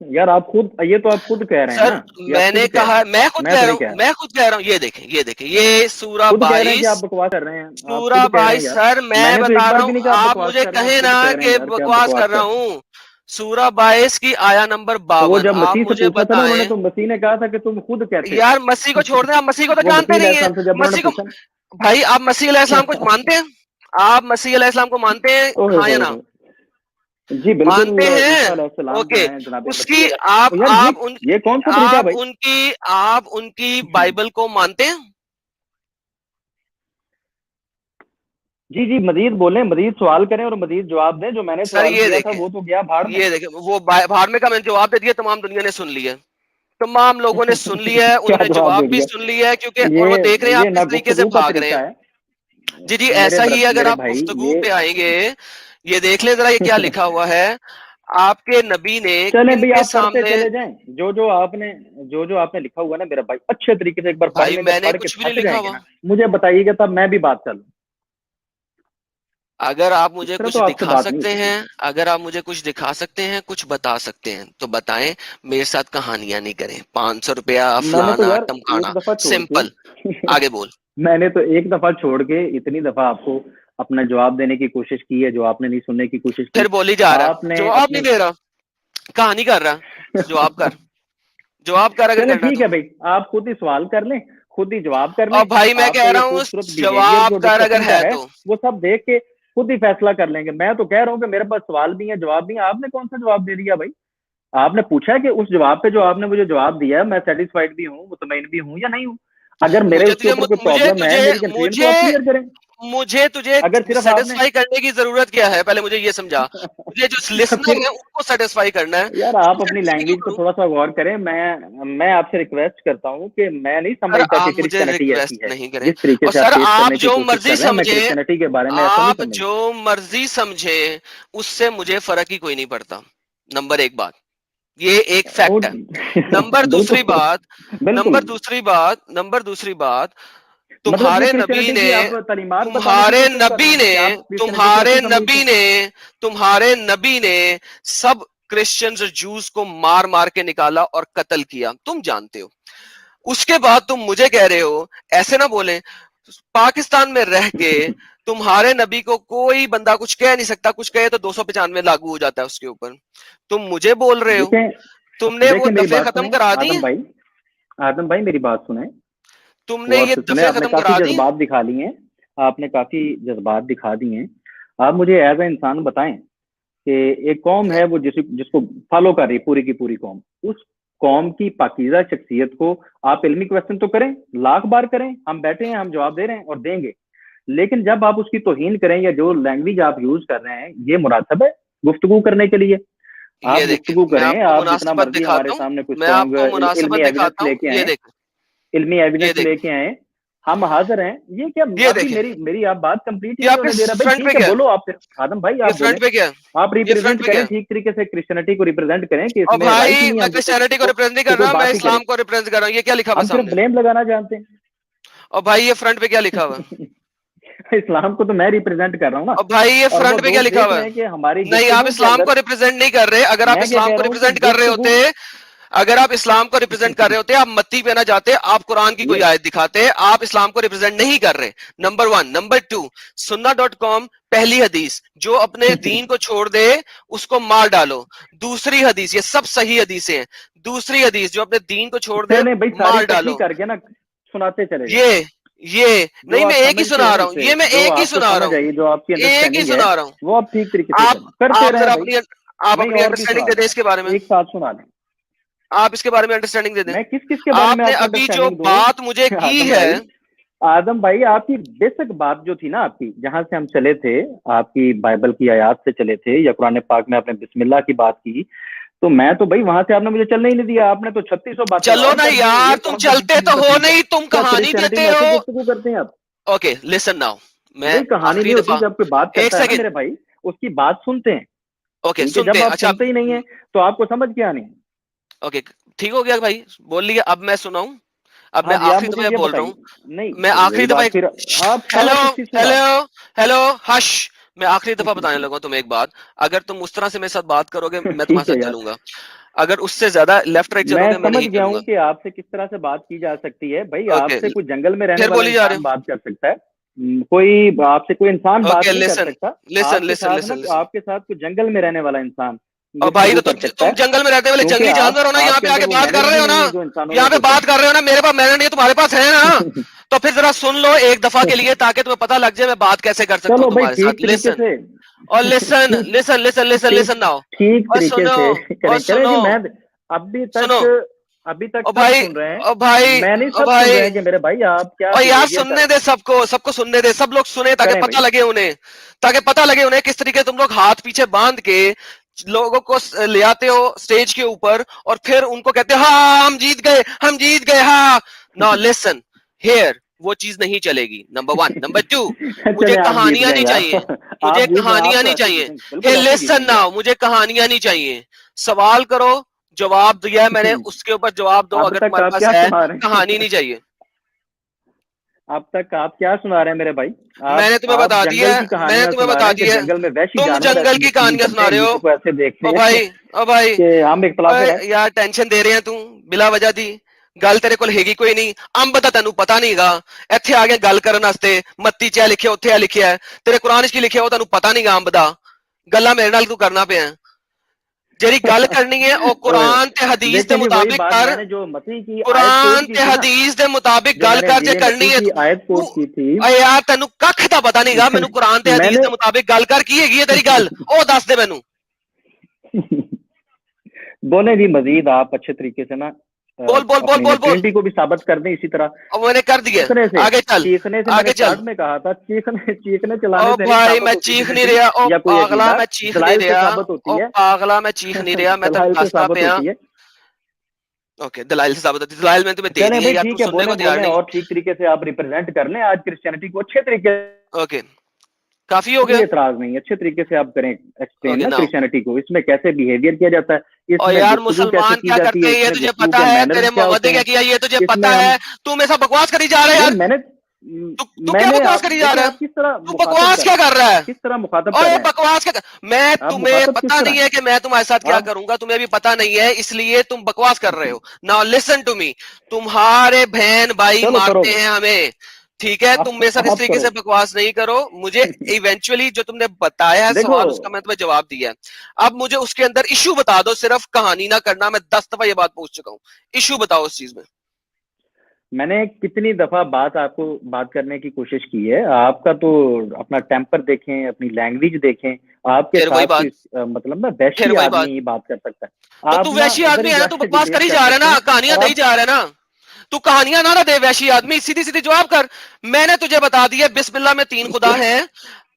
यार आप खुद, ये तो आप खुद कह रहे हैं सर ना, ये आप मैंने खुद कह रहे कहा, हैं, मैं खुद मैं कह तो रहा नहीं हूँ, कह रहा। मैं खुद कह रहा हूँ, ये देखें, ये देखें, ये सूरा खुद कह रहे हैं कि आप 22, बकवास कर रहे हैं, आप सूरा खुद कह रहे हैं 22। यार। सर मैं मैंने तो बता एक रहा बार भी हूँ, नहीं कहा आप आप बकवास मुझे कर रहे हैं, आप कहे खुद ना कह रहे हैं कि यार कि आप बकवास बकवास कर रहा कर रहे हैं। हूँ। सूरा 22 की आया नंबर तो वो 52, जब आप मसीह से मुझे पूछा था ना उन्होंने, बताएं। तो मसीह ने कहा था कि तुम खुद कहते यार मसीह को छोड़ दें, आप मसीह को तो वो जानते मसीह नहीं है। अलैहिस्सलाम से जब उन्होंने मसीह को, पूछा भाई आप मसीह अलैहिस्सलाम को मानते हैं? आप मसीह अलैहिस्सलाम को मानते हैं, ओहो हाँ या ना? हो जी बिल्कुल, मानते ईसा हैं? अलैहिस्सलाम जो ओके। है जनाब उसकी मसीह तो यार ये कौन सा तरीका है भाई। आप उनकी बाइबल को मानते हैं? जी जी मजीद बोलें, मजीद सवाल करें और मजीद जवाब दें। जो मैंने सर सवाल ये किया था देखें, वो तो गया भाड़ में। ये देखें, वो भाड़ में का मैंने जवाब दे दिया, तमाम दुनिया ने सुन लिया है। तमाम लोगों ने सुन लिया है, क्या उन्होंने जवाब दे जवाब भी दिया। सुन लिया है, क्योंकि ये और वो देख रहे हैं आप ये ना किस तरीके से गुफ्तगू का भाग रहे तरीका हैं। है जी जी, ऐसा ही है। अगर मेरे आप भाई। गुफ्तगू ये पे आएंगे, ये देख ले जरा, ये क्या लिखा हुआ है। आपके नबी ने चलें किन भाई, के आप पढ़ते सामने। चले जाएं। जो जो आपने लिखा हुआ है ना मेरा भाई, अच्छे तरीके से एक बार पढ़ भाई लें। जब मैंने पढ़ के कुछ भी नहीं थक लिखा जाएंगे हुआ। ना, मुझे बताइएगा, तब मैं भी बात कर लूं। अगर आप इस मुझे तरह कुछ तो आपसे दिखा बात नहीं हो सकते हैं, सकती। अगर आप मुझे कुछ दिखा सकते हैं, कुछ बता सकते हैं तो बताएं। मेरे साथ कहानियां नहीं करें, 500 रुपया मैंने तो फलाना यार एक टमकाना। दफा छोड़ के सिंपल, आगे बोल। मैंने तो एक दफा छोड़ के इतनी दफा आपको अपना जवाब देने की कोशिश की है, जो आपने नहीं सुनने की कोशिश की। फिर बोली जा रहा है, आपने जवाब नहीं अपनी दे रहा, कहानी कर रहा। जवाब कर, जवाब कर अगर चले करना ठीक तो। है भाई, आप खुद ही सवाल कर लें, खुद ही जवाब कर लें। और भाई मैं आपको कह ये रहा हूँ, खूबसूरत बिहेवियर जवाब जो कर अगर डिस्कशन का है है, तो। वो सब देख के खुद ही फैसला कर लेंगे। मैं तो कह रहा हूँ कि मेरे पास सवाल भी है, जवाब भी है। आपने कौन सा जवाब दे दिया भाई। आपने पूछा है कि उस जवाब पे जो आपने मुझे जवाब दिया है, मैं सेटिस्फाइड भी हूँ, मुतमईन भी हूँ या नहीं हूँ। अगर मेरे मुझे उसके तुझे ऊपर कोई मुझे प्रॉब्लम है, तुझे मेरी कंफ्यूजन, तो मुझे आप क्लियर करें। मुझे तुझे अगर सिर्फ आपने सेटिस्फाई करने की जरूरत क्या है, पहले मुझे ये समझा। मुझे जो लिसनर फिर है उनको सेटिस्फाई करना है, यार तो मैं आप अपनी सेटिस्फाई क्यों लैंग्वेज पे करूं? थोड़ा सा गौर करें। मैं आपसे रिक्वेस्ट करता हूँ कि मैं नहीं सर समझता कि आप मुझे क्रिश्चियनिटी ऐसी रिक्वेस्ट है। नहीं करें। जिस तरीके और से आप सर पेश आप करने की जो कोशिश मर्जी कर रहे हैं, मैं समझे, क्रिश्चियनिटी के बारे में ऐसा नहीं आप समझता। जो मर्जी समझे, उससे मुझे फर्क ही कोई नहीं पड़ता। नंबर एक बात, ये एक ओ, फैक्ट है। नंबर दूसरी बिल्कुल बात, बिल्कुल। नंबर दूसरी बात, मतलब ये तुम्हारे नबी क्रिश्चियनिटी ने, की आप तालीमात बताने की तुम्हारे कोशिश कर रहे नबी हैं ने, कि आप क्रिश्चियनिटी तुम्हारे कैसी समझते नबी हैं। ने, तुम्हारे नबी ने सब क्रिश्चियंस और जूस को मार मार के निकाला और कत्ल किया, तुम जानते हो। उसके बाद तुम मुझे कह रहे हो, ऐसे ना बोले। पाकिस्तान में रह के तुम्हारे नबी को कोई बंदा कुछ कह नहीं सकता, कुछ कहे तो 295 लागू हो जाता है उसके ऊपर। तुम मुझे बोल रहे हो, देखें, तुमने वो देखें मेरी दफे बात खत्म सुने करा दी आदम है, भाई, आदम भाई मेरी बात सुने, तुमने गौर ये से सुने। दफे आपने खत्म काफी करा दी। जज्बात दिखा लिए हैं, आपने काफी जज्बात दिखा दिए हैं। आप मुझे एज ए इंसान बताएं कि एक कौम है वो जिसको फॉलो कर रही है पूरी की पूरी कौम, उस कौम की पाकीज़ा शख्सियत को आप इल्मी क्वेश्चन तो करें, लाख बार करें, हम बैठे हैं, हम जवाब दे रहे हैं और देंगे। लेकिन जब आप उसकी तौहीन करें या जो लैंग्वेज आप यूज कर रहे हैं, ये मुनासिब है गुफ्तगू करने के लिए? ये आप देख, गुफ्तगू मैं करें, आपको आप जितना मुनासिबत मर्जी हमारे दिखाता हूँ, सामने कोई मैं स्ट्रॉन्ग आपको मुनासिबत इल्मी एविडेंस दिखाता हूँ, लेके ये आए, देख, इल्मी ये एविडेंस देख, लेके आए, हम हाजिर हैं। ये क्या, ये अभी देखें। मेरी मेरी आप बात कंप्लीट ही ये नहीं आपके होने दे रहा भाई। फ्रंट पे ठीक है, क्या है? बोलो आप फिर। आदम भाई ये आप बोले, फ्रंट पे क्या है? आप ये फ्रंट रिप्रेजेंट पे क्या करें है? ठीक तरीके से, क्रिश्चियनिटी को रिप्रेजेंट करें कि और इसमें राइट ही भाई नहीं है मैं हमको क्रिश्चियनिटी को रिप्रेजेंट नहीं कि कर कोई रहा, मैं बात ही करे। इस्लाम को रिप्रेजेंट कर रहा हूँ। ये क्या लिखा हुआ हम सिर्फ सामने? ब्लेम लगाना जानते और भाई ये फ्रंट पे क्या लिखा हुआ? हैं। इस्लाम को तो मैं रिप्रेजेंट कर रहा हूँ ना, और भाई ये और वो फ्रंट पे क्या दोस्त लिखा देख हुआ रहे है? हैं कि हमारी नहीं, आप गुफ्तगू के इस्लाम अंदर, को रिप्रेजेंट नहीं कर रहे। अगर आप मैं क्या इस्लाम कह को रहा हूँ कि रिप्रेजेंट कर रहे गुफ्तगू, होते, अगर आप इस्लाम को रिप्रेजेंट कर रहे होते, आप मत्ती पे ना जाते, आप कुरान की कोई ये आयत दिखाते। आप इस्लाम को रिप्रेजेंट नहीं कर रहे, नंबर वन। नंबर टू, सुन्ना.com पहली हदीस, जो अपने दीन को छोड़ दे उसको मार डालो। दूसरी हदीस, ये सब सही हदीसें हैं। दूसरी हदीस, जो अपने दीन को छोड़ दे चले भाई, सारी मार इकट्ठी डालो। करके ना सुनाते चले जाए। ये जो नहीं, मैं आप एक ही समझते हो सुना ना, रहा हूं, इसे ये मैं जो एक ही आपको सुना रहा समझ आई, हूं, जो आपकी एक ही अंडरस्टैंडिंग है, सुना रहा हूं। वो आप ठीक तरीके से आप करें, करते आप रहें जरा भाई। आप नहीं, अपनी और भी अंडरस्टैंडिंग सुना दे दें, दें इसके बारे में। एक साथ सुना दें। आप इसके बारे में अंडरस्टैंडिंग दे दें। मैं किस किस के बारे में आपने आपको अभी जो अंडरस्टैंडिंग बात मुझे दूं? की आदम है, भाई, आदम भाई आपकी बेसिक बात जो थी ना, आपकी जहां से हम चले थे, आपकी बाइबल की आयत से चले थे, या कुरान पाक में आपने बिस्मिल्लाह की बात की, तो मैं तो भाई वहां से आपने मुझे चलने ही नहीं दिया। आपने तो 3600 बातें चलो और ना कर दी। ये यार, तुम कौन सा चलते तो हो तकलीफ है? नहीं, तुम क्या कहानी क्रिश्चियनिटी देते में ऐसी हो। गुफ्तगू करते हैं आप? Okay, listen now. मैं भाई कहानी आखिरी नहीं होती, दफा, जब कोई बात एक करता है ना सेकंड। मेरे भाई, उसकी बात सुनते हैं। ओके, ठीक है, सुनते जब हैं। आप अच्छा, सुनते ही नहीं है तो आपको समझ क्या नहीं? ओके, ठीक हो गया भाई, बोल लिया। अब मैं सुनाऊं? अब मैं हाँ जी, आप आखिरी मुझे दफा ये ये बोल रहा हूँ। बताइए। नहीं, मैं फिर आखिरी वही दफा बात, फिर आप हेलो, सारा किस चीज सुना हेलो, रहे हेलो, हश। मैं आखिरी दफा बताने लगा हूं तुम्हें एक बात। अगर तुम उस तरह से मेरे साथ बात करोगे, हैं? मैं तुम्हारे ठीक है साथ यार, चलूंगा। अगर उससे ज्यादा लेफ्ट राइट मैं चलोगे, मैं समझ नहीं गया हूँ चलूंगा। कि आपसे किस तरह से बात की जा सकती है। भाई ओके, आपसे कोई जंगल में रहने फिर वाला बोली जा रहे इंसान हो। बात कर सकता है, कोई आपसे कोई इंसान बात ओके, नहीं कर लिसन, सकता। लिसन, आपके लिसन, साथ ना, लिसन, लिसन। आपके साथ कोई जंगल में रहने वाला इंसान और भाई गुफ्तगू तो कर सकता तुम है, जंगल में रहते वाले क्योंकि जंगली आप जानवर हो ना, यहाँ आपके पे अंदर आके वो बात कर मैनर्स रहे ही हो ना। नहीं है जो इंसानों में यहाँ पे होते बात कर रहे हो ना, मेरे पास मैंने नहीं है, तुम्हारे पास है ना। हैं। तो फिर जरा सुन लो एक दफा के लिए, ताकि तुम्हें पता लग जाए मैं बात कैसे कर सकता हूँ चलो भाई, तुम्हारे ठीक साथ। तरीके लिसन, से, और लिसन, ठीक लिसन, लिसन, लिसन, ठीक लिसन नाउ। ठीक और तरीके सुनो, से और करें करें सुनो, जी। मैं अभी सुनो। तक अभी तक और सब भाई, सुन रहे हैं। और भाई, मैं नहीं, और सब सुन रहे भाई, हैं कि मेरे भाई आप क्या और यार बिहेवियर कर सुनने रहे दे हैं। सबको, सबको सुनने दे, सब लोग सुने, ताकि करें पता भाई। लगे उन्हें, ताकि पता लगे उन्हें किस तरीके तुम लोग हाथ पीछे बांध के लोगों को ले आते हो स्टेज के ऊपर, और फिर उनको कहते हो हाँ हम जीत गए, हम जीत गए, हाँ। नो, लिसन हियर, वो चीज नहीं चलेगी, नंबर वन। नंबर टू, मुझे चले आप जीत कहानियां गए नहीं यार। चाहिए, आप मुझे जीत गए, आप कहानियां तो नहीं ऐसे चाहिए। जीतेंगे, हे बिल्कुल ऐसे लिसन जीतेंगे नाउ, आप। मुझे कहानियां नहीं चाहिए। सवाल करो, जवाब दिया है मैंने, उसके ऊपर जवाब दो, अब अगर तक तुम्हारे आप पास क्या है। सुना रहे कहानी हैं? नहीं चाहिए। अब तक आप क्या सुना रहे हैं मेरे भाई? मैंने तुम्हें आप बता दिया जंगल है, की मैंने कहानियां तुम्हें सुना रहे बता हैं कि दिया है। जंगल में वैशी तुम जानवर जंगल ऐसे की मुस्लिम कहानियां करते सुना हैं, एक रहे हो। दूसरे को ऐसे देखते ओ हैं भाई, ओ भाई, कि हम इख्तलाफ ओए है। यार टेंशन दे रहे हैं तू, बिला वजह दी। गल तेरे कोल हैगी कोई नहीं, अंब दा तेनू पता नहींगा। ਇੱਥੇ ਆ ਕੇ ਗੱਲ ਕਰਨ ਵਾਸਤੇ ਮੱਤੀ ਚ ਲਿਖਿਆ, ਉੱਥੇ ਆ ਲਿਖਿਆ, ਤੇਰੇ ਕੁਰਾਨ ਚ ਕੀ ਲਿਖਿਆ ਉਹ ਤੈਨੂੰ ਪਤਾ ਨਹੀਂਗਾ। ਅੰਬ ਦਾ ਗੱਲਾਂ ਮੇਰੇ ਨਾਲ ਤੂੰ ਕਰਨਾ ਪਿਆ। ਜਿਹੜੀ ਗੱਲ ਕਰਨੀ ਹੈ ਉਹ ओए, कुरान ਤੇ हदीस ਦੇ देखें जी, वही मुताबिक बात कर। मैंने जो मसीह की आयत कोट कुरान की ਤੇ थी ना, हदीस ਦੇ मुताबिक जो ਗੱਲ मैंने कर, जे इंजील करनी मसीह है की आयत तू। कोट की थी, ਓਏ ਯਾਰ ਤੈਨੂੰ ਕੱਖ ਦਾ ਪਤਾ ਨਹੀਂਗਾ, ਮੈਨੂੰ ਕੁਰਾਨ ਤੇ ਹदीस मैंने ਦੇ ਮੁਤਾबिक ਗੱਲ ਕਰ, ਕੀ ਹੈਗੀ ਹੈ ਤੇਰੀ ਗੱਲ, ਉਹ ਦੱਸ ਦੇ ਮੈਨੂੰ। बोले जी, मजीद आप अच्छे तरीके से ना बोल, बोल, बोल, अपनी बोल, बोल। ट्रिनिटी को भी साबित कर दें इसी तरह। अब मैंने कर दिया, आगे चल, चीखने से मैंने आगे चल। स्टार्ट में कहा था, चीखने चीखने ओ चलाने से नहीं भाई साबित मैं होती चीख नहीं ट्रिनिटी रहा, ओ या कोई पागला अकीदा, मैं चीख नहीं दलाइल से रहा। साबित होती ओ है। पागला मैं चीख नहीं रहा, मैं तेन दलाइल से दसदा साबित पिया। होती है। ओके, दलाइल से साबित होती, दलाइल मैंने तुम्हें दे चलें दी है भाई, यार, तू ठीक है, सुनने बोलें को तैयार बोलें, नहीं। और ठीक तरीके से आप रिप्रेजेंट कर लें आज क्रिश्चियनिटी को अच्छे तरीके से। ओके, काफी हो कोई गया। एतराज नहीं, अच्छे तरीके से आप करें एक्सप्लेन ओके ना नाउ, क्रिश्चियनिटी को, इसमें कैसे बिहेवियर किया जाता है, और इसमें यार गुफ्तगू कैसे मुसलमान की क्या जाती करते है, हैं ये इसमें तुझे गुफ्तगू पता के है, मैनर्स तेरे क्या मोहम्मद होते ने क्या हैं, किया ये तुझे इसमें पता हम, है। तू मेरे साथ बकवास करी जा रहा है यार यार। मैंने तू क्या मैंने बकवास आप करी जा देखिए रहा है? आप किस तरह तू मुखातब बकवास कर क्या रहे हैं, कर रहा है? किस तरह मुखातब कर ओए रहे हैं बकवास क्या मैं आप तुम्हें मुखातब किस पता तरह नहीं है कि मैं तुम्हारे साथ हैं क्या आप करूंगा, तुम्हें अभी पता नहीं है, इसलिए तुम बकवास कर रहे हो। Now listen to me. तुम्हारे बहन भाई चलो मारते करोगे हैं हमें, ठीक है? तुम मेरे साथ इस आप तरीके से करोगे बकवास नहीं करो। मुझे इवेंचुअली जो तुमने बताया है देखो सवाल, उसका मैं तुम्हें जवाब दिया है। अब मुझे उसके अंदर इशू बता दो, सिर्फ कहानी ना करना। मैं 10 दफा ये बात पूछ चुका हूँ, इशू बताओ उस चीज में। मैंने कितनी दफा बात आपको बात करने की कोशिश की है, आपका तो अपना टेम्पर देखें, अपनी लैंग्वेज देखें। आपके फिर वही साथ कोई बात, मतलब ना फिर वैशी वही बात। आदमी ही बात कर सकता है। तो आप तू ना वैशी इधर आदमी ही है ना, तू जाके बकवास कर डिबेट ही कर जा रहा है सकते ना, हैं कहानियां और दे ही आप जा रहा है ना। तू कहानियां ना ना दे वैशी आदमी, सीधी सीधी जवाब कर। मैंने तुझे बता दिया बिस्मिल्लाह में 3 खुदा हैं,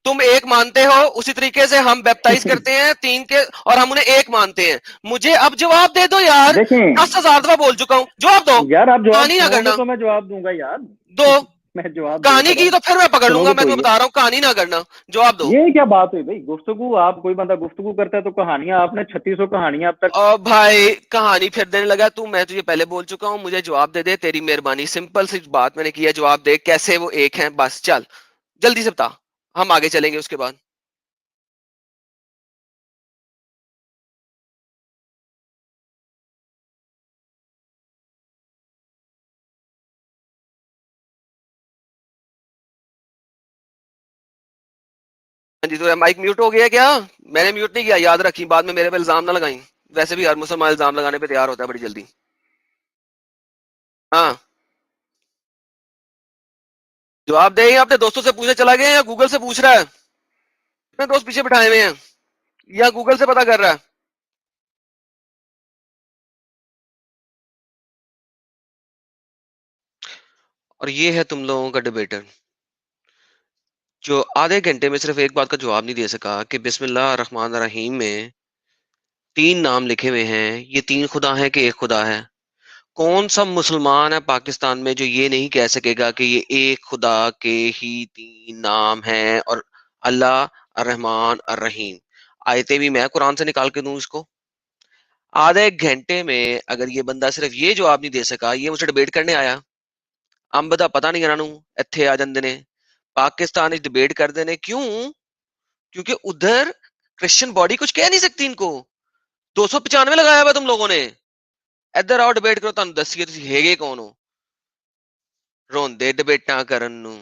तुम एक मानते हो, उसी तरीके से हम बैप्टाइज करते हैं 3 के, और हम उन्हें एक मानते हैं। मुझे अब जवाब दे दो यार, देखें 10,000 दफा बोल चुका हूं, जवाब दो। यार, आप जवाब कहानी ना सुनोगे करना, तो मैं जवाब दूंगा यार। दो। मैं जवाब दे कहानी तो रहा की हूँ, तो फिर मैं पकड़ लूंगा, सुनोगे मैं तो तुम्हें ये बता रहा हूँ, कहानी ना करना, जवाब दो। ये क्या बात हुई भाई? गुफ्तगू, आप कोई बंदा गुफ्तगू करता है तो कहानियां आपने 3600 कहानियां अब तक। और भाई कहानी फिर देने लगा तू, मैं तुझे पहले बोल चुका हूँ, मुझे जवाब दे दे, तेरी मेहरबानी। सिंपल सी बात मैंने की है, जवाब दे कैसे वो एक है, बस चल जल्दी से बता, हम आगे चलेंगे उसके बाद। हाँ जी, तो माइक म्यूट हो गया क्या? मैंने म्यूट नहीं किया, याद रखी, बाद में मेरे पे इल्जाम ना लगाई। वैसे भी हर मुसलमान इल्जाम लगाने पे तैयार होता है बड़ी जल्दी। हाँ, जवाब दे। या अपने दोस्तों से पूछने चला गया या गूगल से पूछ रहा है? अपने दोस्त पीछे बिठाए हुए हैं या गूगल से पता कर रहा है? और ये है तुम लोगों का डिबेटर, जो आधे घंटे में सिर्फ एक बात का जवाब नहीं दे सका कि बिस्मिल्लाह रहमान रहीम में 3 नाम लिखे हुए हैं, ये 3 खुदा हैं कि एक खुदा है? कौन सा मुसलमान है पाकिस्तान में जो ये नहीं कह सकेगा कि ये एक खुदा के ही 3 नाम हैं, और अल्लाह, अर्रहमान, अर्रहीम? आयतें भी मैं कुरान से निकाल के दूं इसको? आधे एक घंटे में अगर ये बंदा सिर्फ ये जवाब नहीं दे सका, ये मुझसे डिबेट करने आया? अंब दा पता नहीं इन्हां नूं ਇੱਥੇ आ ਜਾਂਦੇ ने पाकिस्तान में डिबेट करते ने, क्यों? क्योंकि उधर क्रिश्चियन बॉडी कुछ कह नहीं सकती इनको। 295 लगाया हुआ तुम लोगों ने। इधर आओ डिबेट करो, तुहानू दसीए तुसीं हेगे कौन हो, रोंदे डिबेटां करन नूं।